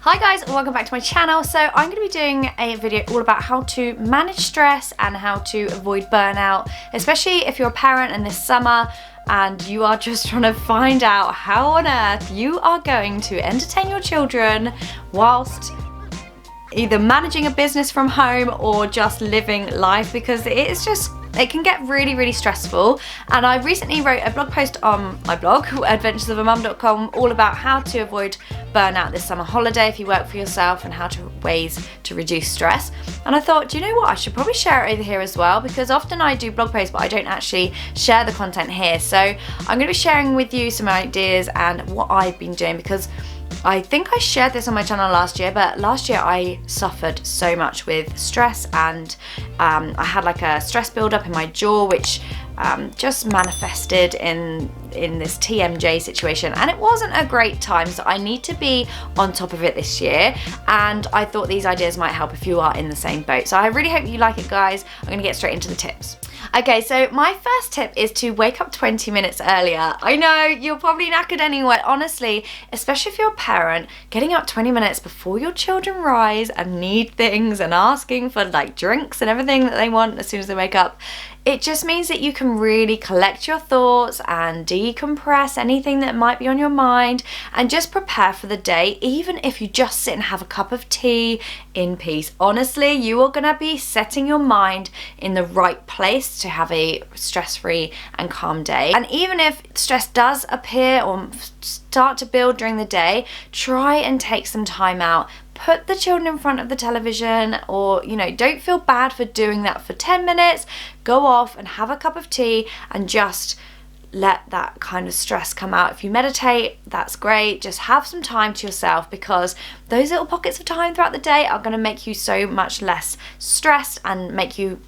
Hi guys, and welcome back to my channel. So I'm going to be doing a video all about how to manage stress and how to avoid burnout, especially if you're a parent in this summer and you are just trying to find out how on earth you are going to entertain your children whilst either managing a business from home or just living life, because it can get really stressful. And I recently wrote a blog post on my blog, adventuresofamum.com, all about how to avoid burnout this summer holiday if you work for yourself, and ways to reduce stress. And I thought, do you know what, I should probably share it over here as well, because often I do blog posts but I don't actually share the content here. So I'm going to be sharing with you some ideas and what I've been doing, because I think I shared this on my channel last year, but last year I suffered so much with stress, and I had like a stress build-up in my jaw, which just manifested in this TMJ situation, and it wasn't a great time. So I need to be on top of it this year, and I thought these ideas might help if you are in the same boat. So I really hope you like it, guys. I'm going to get straight into the tips. Okay, so my first tip is to wake up 20 minutes earlier. I know, you're probably knackered anyway. Honestly, especially if you're a parent, getting up 20 minutes before your children rise and need things and asking for like drinks and everything that they want as soon as they wake up, it just means that you can really collect your thoughts and decompress anything that might be on your mind and just prepare for the day, even if you just sit and have a cup of tea in peace. Honestly, you are going to be setting your mind in the right place to have a stress-free and calm day. And even if stress does appear or start to build during the day, try and take some time out. Put the children in front of the television, or, you know, don't feel bad for doing that for 10 minutes. Go off and have a cup of tea and just let that kind of stress come out. If you meditate, that's great. Just have some time to yourself, because those little pockets of time throughout the day are going to make you so much less stressed and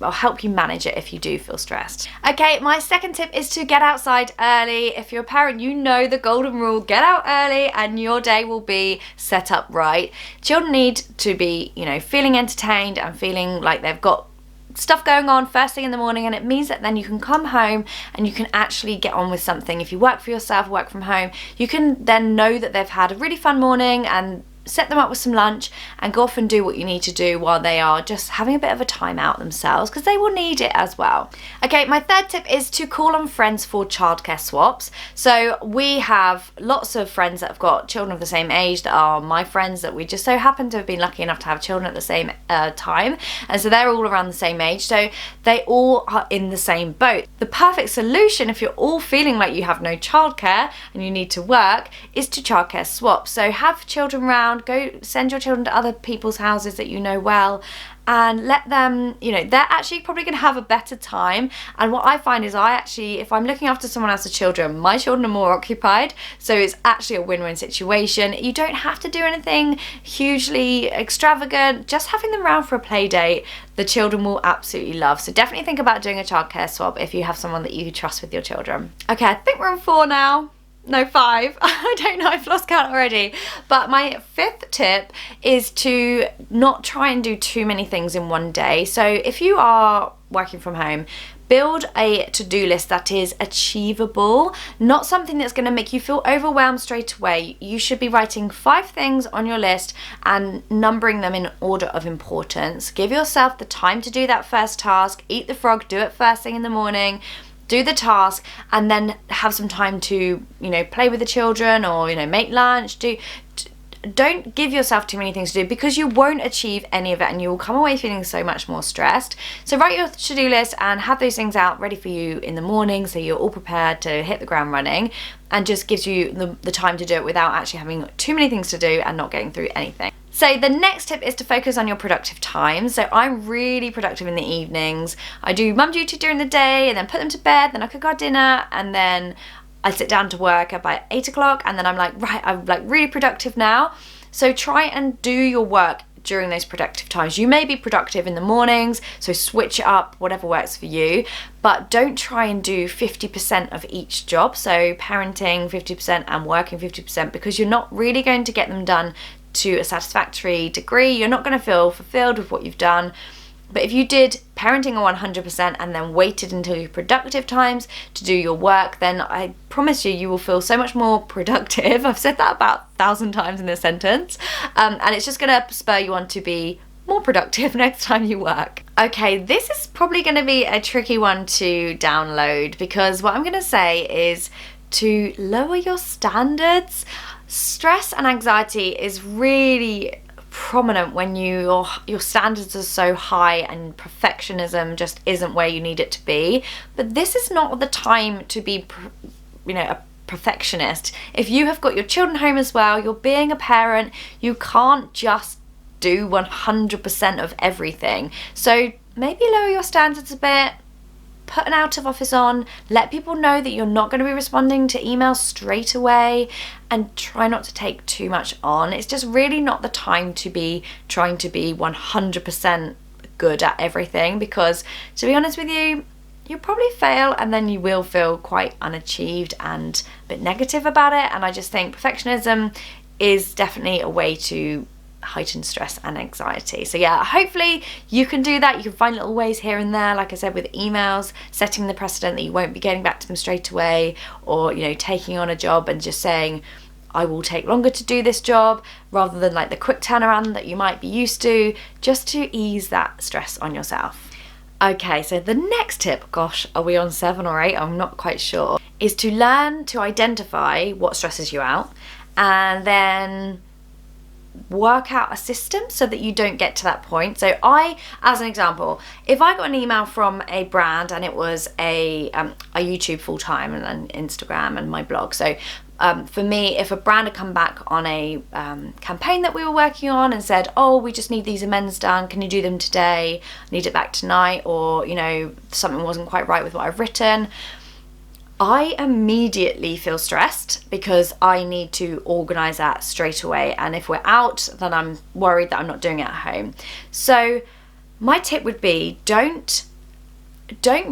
help you manage it if you do feel stressed. Okay, my second tip is to get outside early. If you're a parent, you know the golden rule: get out early and your day will be set up right. Children need to be, you know, feeling entertained and feeling like they've got stuff going on first thing in the morning, and it means that then you can come home and you can actually get on with something. If you work for yourself, work from home, you can then know that they've had a really fun morning and set them up with some lunch and go off and do what you need to do while they are just having a bit of a time out themselves, because they will need it as well. Okay, my third tip is to call on friends for childcare swaps. So we have lots of friends that have got children of the same age that are my friends, that we just so happen to have been lucky enough to have children at the same time, and so they're all around the same age, so they all are in the same boat. The perfect solution, if you're all feeling like you have no childcare and you need to work, is to childcare swap. So have children round, go send your children to other people's houses that you know well, and let them, you know, they're actually probably going to have a better time. And what I find is if I'm looking after someone else's children, my children are more occupied, so it's actually a win-win situation. You don't have to do anything hugely extravagant. Just having them around for a play date, the children will absolutely love. So definitely think about doing a childcare swap if you have someone that you trust with your children. Okay, I think we're on 4 now. No, 5. I don't know, I've lost count already. But my fifth tip is to not try and do too many things in one day. So if you are working from home, build a to-do list that is achievable, not something that's going to make you feel overwhelmed straight away. You should be writing 5 things on your list and numbering them in order of importance. Give yourself the time to do that first task. Eat the frog, do it first thing in the morning. Do the task, and then have some time to, you know, play with the children, or, you know, make lunch. Don't give yourself too many things to do, because you won't achieve any of it and you will come away feeling so much more stressed. So write your to-do list and have those things out ready for you in the morning, so you're all prepared to hit the ground running, and just gives you the time to do it without actually having too many things to do and not getting through anything. So the next tip is to focus on your productive time. So I'm really productive in the evenings. I do mum duty during the day and then put them to bed, then I cook our dinner, and then I sit down to work about 8 o'clock, and then I'm like, right, I'm like really productive now. So try and do your work during those productive times. You may be productive in the mornings, so switch it up, whatever works for you, but don't try and do 50% of each job. So parenting 50% and working 50%, because you're not really going to get them done to a satisfactory degree. You're not going to feel fulfilled with what you've done. But if you did parenting on 100% and then waited until your productive times to do your work, then I promise you, you will feel so much more productive. I've said that about 1,000 times in this sentence. And it's just gonna spur you on to be more productive next time you work. Okay, this is probably gonna be a tricky one to download, because what I'm gonna say is to lower your standards. Stress and anxiety is really prominent when your standards are so high and perfectionism just isn't where you need it to be. But this is not the time to be, a perfectionist. If you have got your children home as well, you're being a parent, you can't just do 100% of everything. So maybe lower your standards a bit, put an out of office on, let people know that you're not going to be responding to emails straight away, and try not to take too much on. It's just really not the time to be trying to be 100% good at everything, because to be honest with you, you'll probably fail and then you will feel quite unachieved and a bit negative about it. And I just think perfectionism is definitely a way to heighten stress and anxiety. So yeah, hopefully you can do that. You can find little ways here and there, like I said, with emails, setting the precedent that you won't be getting back to them straight away, or taking on a job and just saying, I will take longer to do this job, rather than like the quick turnaround that you might be used to, just to ease that stress on yourself. Okay, so the next tip, gosh, are we on 7 or 8? I'm not quite sure, is to learn to identify what stresses you out, and then work out a system so that you don't get to that point. So I, as an example, if I got an email from a brand and it was a YouTube full-time and Instagram and my blog. So for me, if a brand had come back on a campaign that we were working on and said, oh, we just need these amends done, can you do them today? Need it back tonight, or something wasn't quite right with what I've written, I immediately feel stressed because I need to organise that straight away. And if we're out, then I'm worried that I'm not doing it at home. So my tip would be, don't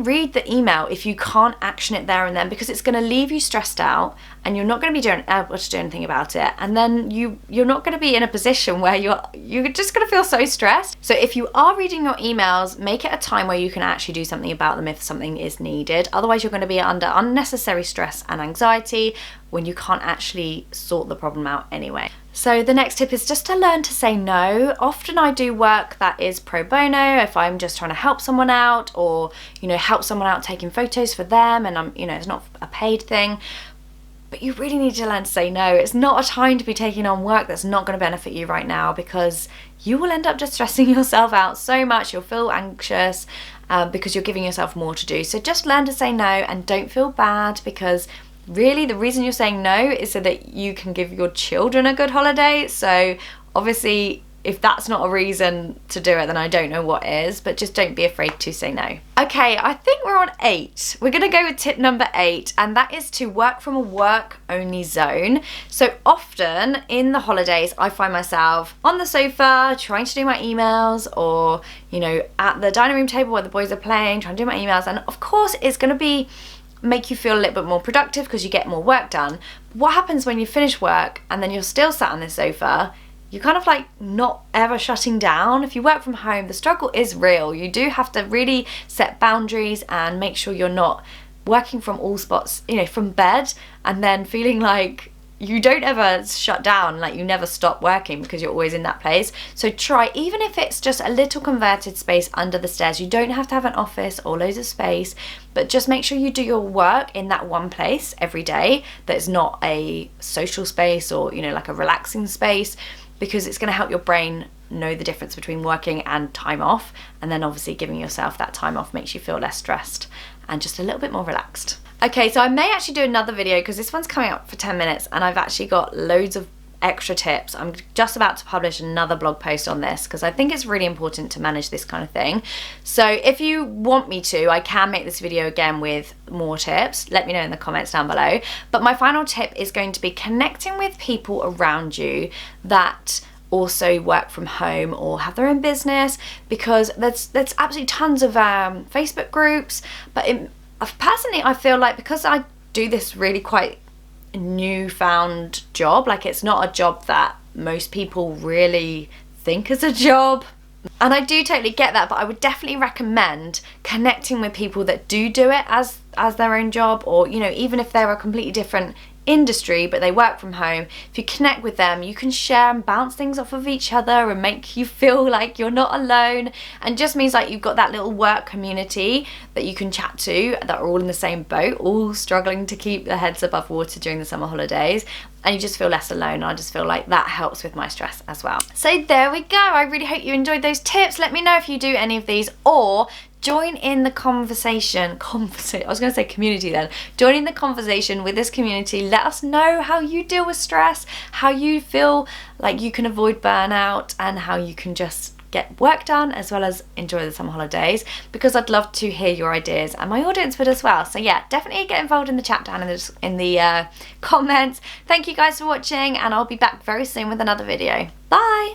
read the email if you can't action it there and then, because it's going to leave you stressed out and you're not going to be able to do anything about it. And then you're not going to be in a position where you're just going to feel so stressed. So if you are reading your emails, make it a time where you can actually do something about them if something is needed. Otherwise, you're going to be under unnecessary stress and anxiety when you can't actually sort the problem out anyway. So the next tip is just to learn to say no. Often I do work that is pro bono, if I'm just trying to help someone out, or help someone out taking photos for them, and I'm it's not a paid thing. But you really need to learn to say no. It's not a time to be taking on work that's not going to benefit you right now, because you will end up just stressing yourself out so much. You'll feel anxious because you're giving yourself more to do. So just learn to say no, and don't feel bad, because really the reason you're saying no is so that you can give your children a good holiday. So obviously, if that's not a reason to do it, then I don't know what is. But just don't be afraid to say no. Okay, I think we're on 8. We're gonna go with tip number 8, and that is to work from a work-only zone. So often in the holidays, I find myself on the sofa trying to do my emails, or at the dining room table where the boys are playing, trying to do my emails. And of course, it's gonna make you feel a little bit more productive because you get more work done. What happens when you finish work and then you're still sat on this sofa? You're kind of like not ever shutting down. If you work from home, the struggle is real. You do have to really set boundaries and make sure you're not working from all spots, from bed, and then feeling like you don't ever shut down, like you never stop working because you're always in that place. So try, even if it's just a little converted space under the stairs. You don't have to have an office or loads of space, but just make sure you do your work in that one place every day that's not a social space or like a relaxing space, because it's going to help your brain know the difference between working and time off. And then obviously giving yourself that time off makes you feel less stressed and just a little bit more relaxed. Okay, so I may actually do another video, because this one's coming up for 10 minutes and I've actually got loads of extra tips. I'm just about to publish another blog post on this, because I think it's really important to manage this kind of thing. So if you want me to, I can make this video again with more tips. Let me know in the comments down below. But my final tip is going to be connecting with people around you that also work from home or have their own business, because there's absolutely tons of Facebook groups. But personally, I feel like, because I do this really quite newfound job, like it's not a job that most people really think is a job. And I do totally get that, but I would definitely recommend connecting with people that do it as their own job, or, you know, even if they're a completely different industry but they work from home, if you connect with them, you can share and bounce things off of each other and make you feel like you're not alone, and just means like you've got that little work community that you can chat to that are all in the same boat, all struggling to keep their heads above water during the summer holidays, and you just feel less alone. And I just feel like that helps with my stress as well. So there we go. I really hope you enjoyed those tips. Let me know if you do any of these, or join in the conversation. I was going to say community then. Join in the conversation with this community. Let us know how you deal with stress, how you feel like you can avoid burnout, and how you can just get work done as well as enjoy the summer holidays, because I'd love to hear your ideas, and my audience would as well. So yeah, definitely get involved in the chat down in the comments. Thank you guys for watching, and I'll be back very soon with another video. Bye!